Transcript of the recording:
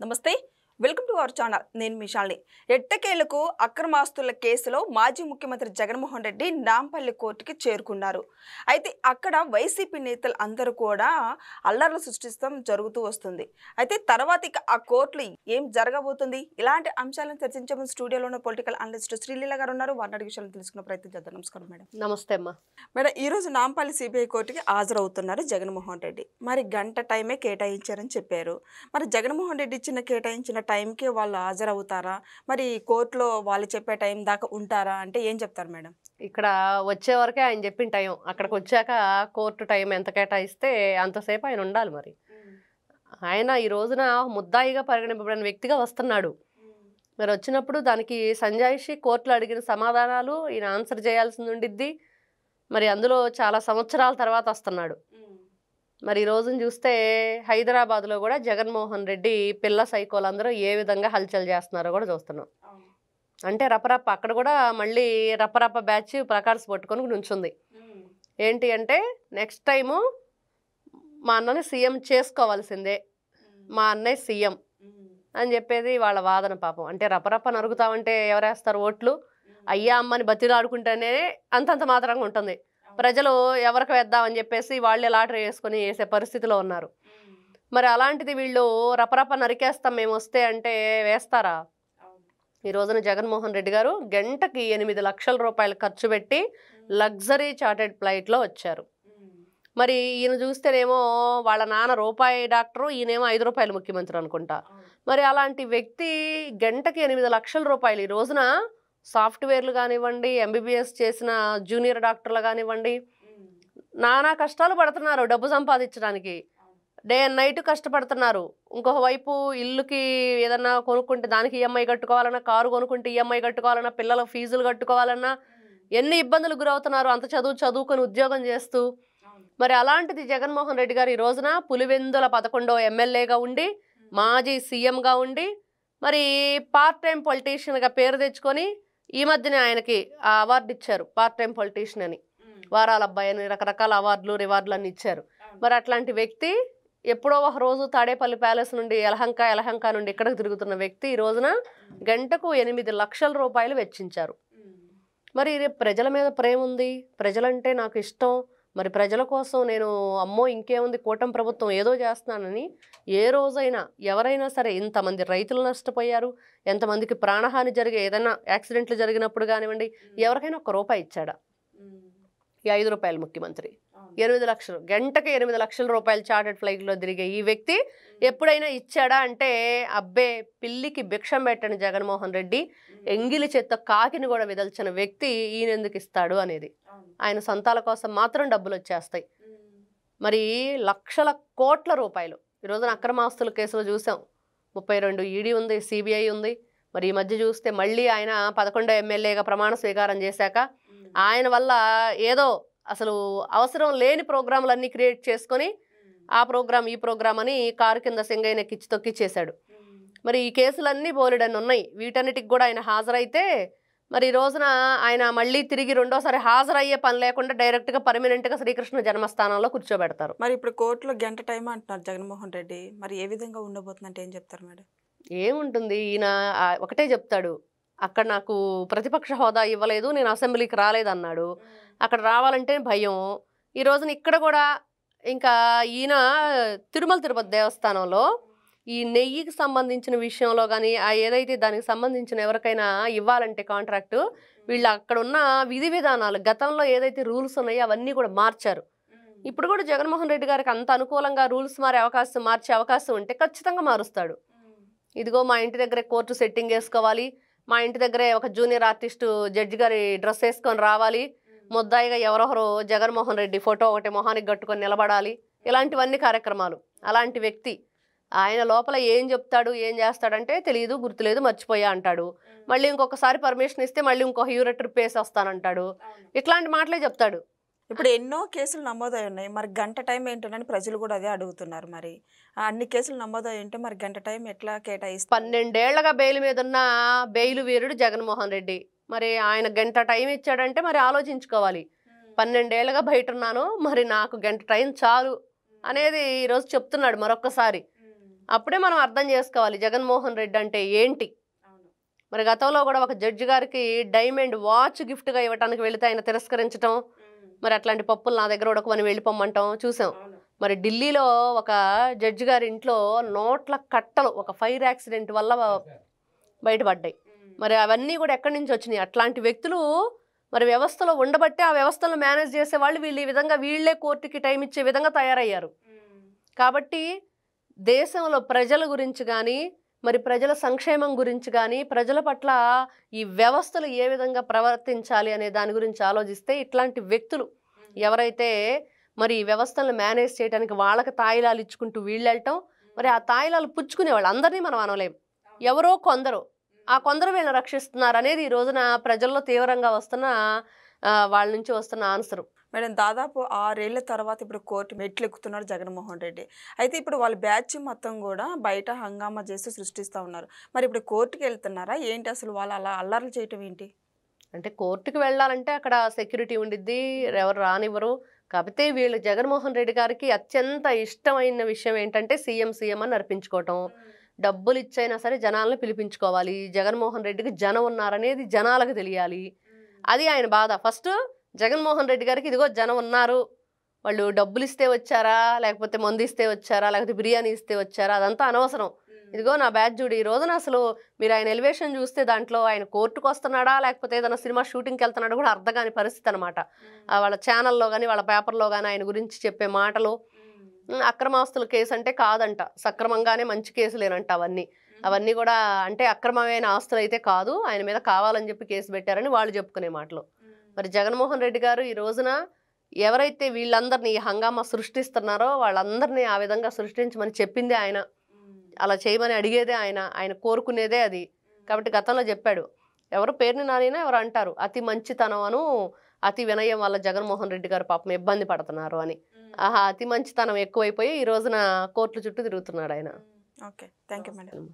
నమస్తే welcome to our channel నేను మిషాల్ని ఎట్టకేలకు అక్రమాస్తుల కేసులో మాజీ ముఖ్యమంత్రి జగన్మోహన్ రెడ్డి నాంపల్లి కోర్టుకి చేరుకున్నారు. అయితే అక్కడ వైసీపీ నేతలు అందరూ కూడా అల్లర్లు సృష్టిస్తాం జరుగుతూ వస్తుంది. అయితే తర్వాత ఇక ఆ కోర్టులో ఏం జరగబోతుంది, ఇలాంటి అంశాలను చర్చించే ముందు స్టూడియోలో ఉన్న పొలిటికల్ అనలిస్ట్ శ్రీలీల గారు ఉన్నారు. వారిని అడిగే విషయాలను తెలుసుకునే ప్రయత్నం చేద్దాం. నమస్కారం మేడం. నమస్తే అమ్మా. మేడం, ఈరోజు నాంపల్లి సిబిఐ కోర్టుకి హాజరవుతున్నారు జగన్మోహన్ రెడ్డి. మరి గంట టైమే కేటాయించారని చెప్పారు. మరి జగన్మోహన్ రెడ్డి కేటాయించిన టైంకి వాళ్ళు హాజరవుతారా? మరి కోర్టులో వాళ్ళు చెప్పే టైం దాకా ఉంటారా అంటే ఏం చెప్తారు మేడం? ఇక్కడ వచ్చే వరకే ఆయన చెప్పిన టైం, అక్కడికి వచ్చాక కోర్టు టైం ఎంత కేటాయిస్తే అంతసేపు ఆయన ఉండాలి. మరి ఆయన ఈ రోజున ముద్దాయిగా పరిగణింపబడిన వ్యక్తిగా వస్తున్నాడు. మరి వచ్చినప్పుడు దానికి సంజాయిషి కోర్టులో అడిగిన సమాధానాలు ఈయన ఆన్సర్ చేయాల్సింది ఉండిద్ది. మరి అందులో చాలా సంవత్సరాల తర్వాత వస్తున్నాడు. మరి ఈ రోజున చూస్తే హైదరాబాద్లో కూడా జగన్మోహన్ రెడ్డి పిల్ల సైకోలందరూ ఏ విధంగా హల్చల్ చేస్తున్నారో కూడా చూస్తున్నాం. అంటే రపరప్ప అక్కడ కూడా మళ్ళీ రపరప్ప బ్యాచ్ ప్రకార్స్ పట్టుకొని నుంచుంది. ఏంటి అంటే నెక్స్ట్ టైము మా అన్నని సీఎం చేసుకోవాల్సిందే, మా అన్నయ్య సీఎం అని చెప్పేది వాళ్ళ వాదన. పాపం అంటే రపరప్ప నరుగుతామంటే ఎవరేస్తారు ఓట్లు? అయ్యా అమ్మని బతిలాడుకుంటేనే అంతంత మాత్రంగా ఉంటుంది. ప్రజలు ఎవరికి వేద్దామని చెప్పేసి వాళ్ళే లాటరీ వేసుకొని వేసే పరిస్థితిలో ఉన్నారు. మరి అలాంటిది వీళ్ళు రపరప నరికేస్తాం మేము వస్తే అంటే వేస్తారా? ఈ రోజున జగన్మోహన్ రెడ్డి గారు గంటకి 8 లక్షల రూపాయలు ఖర్చు పెట్టి లగ్జరీ చార్టెడ్ ఫ్లైట్లో వచ్చారు. మరి ఈయన చూస్తేనేమో వాళ్ళ నాన్న రూపాయి డాక్టరు, ఈయనేమో 5 రూపాయలు ముఖ్యమంత్రి అనుకుంటా. మరి అలాంటి వ్యక్తి గంటకి 8 లక్షల రూపాయలు ఈ రోజున సాఫ్ట్వేర్లు కానివ్వండి, ఎంబీబీఎస్ చేసిన జూనియర్ డాక్టర్లు కానివ్వండి, నానా కష్టాలు పడుతున్నారు డబ్బు సంపాదించడానికి. డే అండ్ నైట్ కష్టపడుతున్నారు. ఇంకొక వైపు ఇల్లుకి ఏదన్నా కొనుక్కుంటే దానికి ఈఎంఐ కట్టుకోవాలన్నా, కారు కొనుక్కుంటే ఈఎంఐ కట్టుకోవాలన్నా, పిల్లల ఫీజులు కట్టుకోవాలన్నా ఎన్ని ఇబ్బందులు గురవుతున్నారు అంత చదువుకొని ఉద్యోగం చేస్తూ. మరి అలాంటిది జగన్మోహన్ రెడ్డి గారు ఈ రోజున పులివెందుల 11వ ఎమ్మెల్యేగా ఉండి, మాజీ సీఎంగా ఉండి, మరి పార్ట్ టైం పొలిటీషియన్గా పేరు తెచ్చుకొని ఈ మధ్యనే ఆయనకి ఆ అవార్డు ఇచ్చారు, పార్ట్ టైం పొలిటీషియన్ అని, వారాల అబ్బాయి అని రకరకాల అవార్డులు రివార్డులు అన్ని ఇచ్చారు. మరి అట్లాంటి వ్యక్తి ఎప్పుడో ఒక రోజు తాడేపల్లి ప్యాలెస్ నుండి యలహంక నుండి ఇక్కడికి తిరుగుతున్న వ్యక్తి ఈ రోజున గంటకు 8 లక్షల రూపాయలు వెచ్చించారు. మరి ప్రజల మీద ప్రేమ ఉంది, ప్రజలంటే నాకు ఇష్టం, మరి ప్రజల కోసం నేను అమ్మో ఇంకేముంది కూటమి ప్రభుత్వం ఏదో చేస్తున్నానని ఏ రోజైనా ఎవరైనా సరే, ఇంతమంది రైతులు నష్టపోయారు, ఎంతమందికి ప్రాణహాని ఏదైనా యాక్సిడెంట్లు జరిగినప్పుడు కానివ్వండి, ఎవరికైనా 1 రూపాయి ఇచ్చాడా? ఈ 5 రూపాయలు ముఖ్యమంత్రి 8 లక్షలు, గంటకి 8 లక్షల రూపాయలు చార్టెడ్ ఫ్లైట్లో తిరిగే ఈ వ్యక్తి ఎప్పుడైనా ఇచ్చాడా అంటే అబ్బే పిల్లికి భిక్షం పెట్టని జగన్మోహన్ రెడ్డి ఎంగిలి చెత్త కాకిని కూడా విదల్చిన వ్యక్తి ఈయన ఎందుకు ఇస్తాడు అనేది. ఆయన సొంతాల కోసం మాత్రం డబ్బులు వచ్చేస్తాయి. మరి లక్షల కోట్ల రూపాయలు ఈ రోజున అక్రమాస్తుల కేసులో చూసాం. 32 ఈడీ ఉంది, సిబిఐ ఉంది. మరి ఈ మధ్య చూస్తే మళ్ళీ ఆయన 11వ ఎమ్మెల్యేగా ప్రమాణ స్వీకారం చేశాక ఆయన వల్ల ఏదో అసలు అవసరం లేని ప్రోగ్రాంలన్నీ క్రియేట్ చేసుకొని ఆ ప్రోగ్రాం ఈ ప్రోగ్రాం అని కారు కింద సింగయ్యని ఎక్కించి తొక్కిచ్చేశాడు. మరి ఈ కేసులన్నీ బోలెడన్ని ఉన్నాయి. వీటన్నిటికి కూడా ఆయన హాజరైతే మరి ఈ రోజున ఆయన మళ్ళీ తిరిగి రెండోసారి హాజరయ్యే పని లేకుండా డైరెక్ట్గా పర్మనెంట్గా శ్రీకృష్ణ జన్మస్థానంలో కూర్చోబెడతారు. మరి ఇప్పుడు కోర్టులో గంట టైం అంటున్నారు జగన్మోహన్ రెడ్డి. మరి ఏ విధంగా ఉండబోతుందంటే ఏం చెప్తారు మేడం? ఏముంటుంది, ఈయన ఒకటే చెప్తాడు, అక్కడ నాకు ప్రతిపక్ష హోదా ఇవ్వలేదు, నేను అసెంబ్లీకి రాలేదన్నాడు. అక్కడ రావాలంటే భయం. ఈ రోజున ఇక్కడ కూడా ఇంకా ఈయన తిరుపతి దేవస్థానంలో ఈ నెయ్యికి సంబంధించిన విషయంలో కానీ ఏదైతే దానికి సంబంధించిన ఎవరికైనా ఇవ్వాలంటే కాంట్రాక్టు, వీళ్ళు అక్కడ ఉన్న విధి విధానాలు గతంలో ఏదైతే రూల్స్ ఉన్నాయో అవన్నీ కూడా మార్చారు. ఇప్పుడు కూడా జగన్మోహన్ రెడ్డి గారికి అంత అనుకూలంగా రూల్స్ మార్చే అవకాశం ఉంటే ఖచ్చితంగా మారుస్తాడు. ఇదిగో మా ఇంటి దగ్గరే కోర్టు సెట్టింగ్ వేసుకోవాలి, మా ఇంటి దగ్గరే ఒక జూనియర్ ఆర్టిస్టు జడ్జి గారి డ్రెస్ వేసుకొని రావాలి, ముద్దాయిగా ఎవరొకరు జగన్మోహన్ రెడ్డి ఫోటో ఒకటి మొహానికి కట్టుకొని నిలబడాలి, ఇలాంటివన్నీ కార్యక్రమాలు. అలాంటి వ్యక్తి ఆయన లోపల ఏం చెప్తాడు ఏం చేస్తాడంటే తెలియదు, గుర్తులేదు, మర్చిపోయా అంటాడు. మళ్ళీ ఇంకొకసారి పర్మిషన్ ఇస్తే మళ్ళీ ఇంకొక యూరో ట్రిప్ వేసి వస్తానంటాడు. ఇట్లాంటి మాటలే చెప్తాడు. ఇప్పుడు ఎన్నో కేసులు నమోదై ఉన్నాయి. మరి గంట టైం ఏంటని ప్రజలు కూడా అదే అడుగుతున్నారు. మరి అన్ని కేసులు నమోదై ఉంటే మరి గంట టైం ఎట్లా కేటాయిస్తారు? 12 ఏళ్లగా బెయిల్ మీద ఉన్న బెయిలు వీరుడు జగన్మోహన్ రెడ్డి. మరి ఆయన గంట టైం ఇచ్చాడంటే మరి ఆలోచించుకోవాలి. 12 ఏళ్లగా బయట ఉన్నాను, మరి నాకు గంట టైం చాలు అనేది ఈరోజు చెప్తున్నాడు మరొక్కసారి. అప్పుడే మనం అర్థం చేసుకోవాలి జగన్మోహన్ రెడ్డి అంటే ఏంటి. మరి గతంలో కూడా ఒక జడ్జి గారికి డైమండ్ వాచ్ గిఫ్ట్గా ఇవ్వడానికి వెళితే ఆయన తిరస్కరించడం, మరి అట్లాంటి పప్పులు నా దగ్గర ఉడకమని వెళ్ళిపోమ్మంటాం చూసాం. మరి ఢిల్లీలో ఒక జడ్జి గారి ఇంట్లో నోట్ల కట్టలు ఒక ఫైర్ యాక్సిడెంట్ వల్ల బయటపడ్డాయి. మరి అవన్నీ కూడా ఎక్కడి నుంచి వచ్చినాయి? అట్లాంటి వ్యక్తులు మరి వ్యవస్థలో ఉండబట్టే ఆ వ్యవస్థలను మేనేజ్ చేసే వాళ్ళు వీళ్ళు ఈ విధంగా వీళ్ళే కోర్టుకి టైం ఇచ్చే విధంగా తయారయ్యారు. కాబట్టి దేశంలో ప్రజల గురించి కానీ, మరి ప్రజల సంక్షేమం గురించి కానీ, ప్రజల పట్ల ఈ వ్యవస్థలు ఏ విధంగా ప్రవర్తించాలి అనే దాని గురించి ఆలోచిస్తే ఇట్లాంటి వ్యక్తులు ఎవరైతే మరి ఈ వ్యవస్థలను మేనేజ్ చేయడానికి వాళ్ళకి తాయిలాలు ఇచ్చుకుంటూ వీళ్ళు వెళ్ళటం, మరి ఆ తాయిలాలు పుచ్చుకునే వాళ్ళు అందరినీ మనం అనలేం, ఎవరో కొందరు, ఆ కొందరు వీళ్ళని రక్షిస్తున్నారు అనేది ఈ రోజున ప్రజల్లో తీవ్రంగా వస్తున్న వాళ్ళ నుంచి వస్తున్న ఆన్సర్. మేడం, దాదాపు 6 ఏళ్ల తర్వాత ఇప్పుడు కోర్టు మెట్లు ఎక్కుతున్నాడు జగన్మోహన్ రెడ్డి. అయితే ఇప్పుడు వాళ్ళ బ్యాచ్ మొత్తం కూడా బయట హంగామా చేసి సృష్టిస్తూ ఉన్నారు. మరి ఇప్పుడు కోర్టుకి వెళ్తున్నారా ఏంటి? అసలు వాళ్ళు అలా అల్లర్లు చేయటం ఏంటి? అంటే కోర్టుకి వెళ్ళాలంటే అక్కడ సెక్యూరిటీ ఉండిద్ది, ఎవరు రానివ్వరు. కాకపోతే వీళ్ళు జగన్మోహన్ రెడ్డి గారికి అత్యంత ఇష్టమైన విషయం ఏంటంటే సీఎం అని అర్పించుకోవటం. డబ్బులు ఇచ్చైనా సరే జనాలను పిలిపించుకోవాలి. జగన్మోహన్ రెడ్డికి జనం ఉన్నారనేది జనాలకు తెలియాలి. అది ఆయన బాధ. ఫస్ట్ జగన్మోహన్ రెడ్డి గారికి ఇదిగో జనం ఉన్నారు, వాళ్ళు డబ్బులు ఇస్తే వచ్చారా, లేకపోతే మందు ఇస్తే వచ్చారా, లేకపోతే బిర్యానీ ఇస్తే వచ్చారా, అదంతా అనవసరం. ఇదిగో నా బ్యాచ్ చూడు. ఈ రోజున అసలు మీరు ఆయన ఎలివేషన్ చూస్తే దాంట్లో ఆయన కోర్టుకు వస్తున్నాడా లేకపోతే ఏదైనా సినిమా షూటింగ్కి వెళ్తున్నాడో కూడా అర్థం కాని పరిస్థితి అనమాట. వాళ్ళ ఛానల్లో కానీ వాళ్ళ పేపర్లో కానీ ఆయన గురించి చెప్పే మాటలు. అక్రమాస్తుల కేసు అంటే కాదంట, సక్రమంగానే మంచి కేసులేనంట అవన్నీ కూడా అంటే అక్రమమైన ఆస్తులు అయితే కాదు, ఆయన మీద కావాలని చెప్పి కేసు పెట్టారని వాళ్ళు చెప్పుకునే మాటలు. మరి జగన్మోహన్ రెడ్డి గారు ఈ రోజున ఎవరైతే వీళ్ళందరినీ హంగామా సృష్టిస్తున్నారో వాళ్ళందరినీ ఆ విధంగా సృష్టించమని చెప్పిందే ఆయన, అలా చేయమని అడిగేదే ఆయన కోరుకునేదే అది. కాబట్టి గతంలో చెప్పాడు, ఎవరు పేరుని నానైనా ఎవరు అంటారు అతి మంచితనం అను అతి వినయం వల్ల జగన్మోహన్ రెడ్డి గారు పాపం ఇబ్బంది పడుతున్నారు అని. అతి మంచితనం ఎక్కువైపోయి ఈ రోజున కోర్టుల చుట్టూ తిరుగుతున్నాడు ఆయన. Okay, thank you madam.